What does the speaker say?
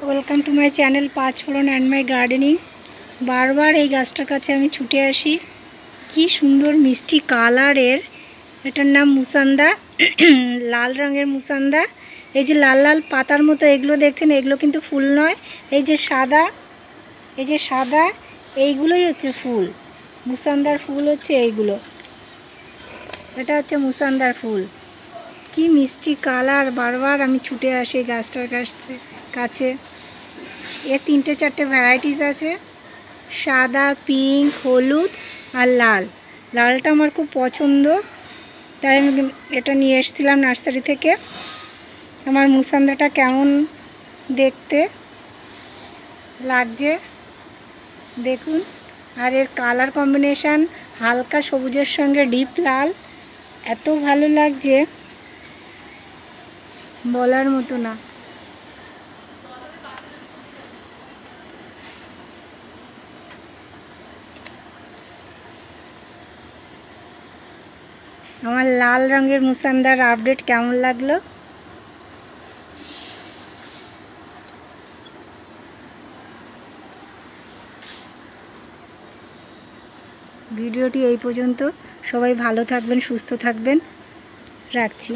Welcome to my channel panch phoron and my gardening. বারবার এই গাছটার কাছে আমি ছুটে আসি। কি সুন্দর মিষ্টি কালারের, এটার নাম মুসান্দা, লাল রঙের মুসান্দা। এই যে লাল লাল পাতার মতো এগুলো দেখছেন, এগুলো কিন্তু ফুল নয়। এই যে সাদা, এইগুলোই হচ্ছে ফুল। মুসান্দার ফুল হচ্ছে এইগুলো, এটা হচ্ছে মুসান্দার ফুল। কি মিষ্টি কালার, বারবার আমি ছুটে আসি এই গাছটার কাছে। এর 3-4টে ভ্যারাইটিস আছে, সাদা, পিঙ্ক, হলুদ আর লাল। লালটা আমার খুব পছন্দ, তাই আমি এটা নিয়ে এসেছিলাম নার্সারি থেকে। আমার মুসান্দাটা কেমন দেখতে লাগছে দেখুন। আর এর কালার কম্বিনেশান হালকা সবুজের সঙ্গে ডিপ লাল, এত ভালো লাগছে বলার মতো না। আমার লাল রঙের মুসান্দার আপডেট কেমন লাগলো? ভিডিওটি এই পর্যন্ত। সবাই ভালো থাকবেন, সুস্থ থাকবেন, রাখছি।